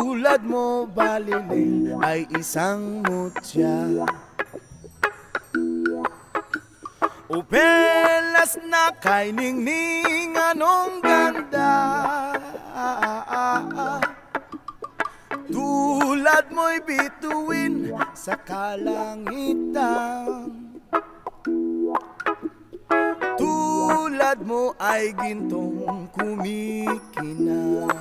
Tulad mo baliling ay isang mutya, o pelas na kay ningning anong ganda. Tulad mo'y bituin sa kalangitan, tulad mo ay gintong kumikinang.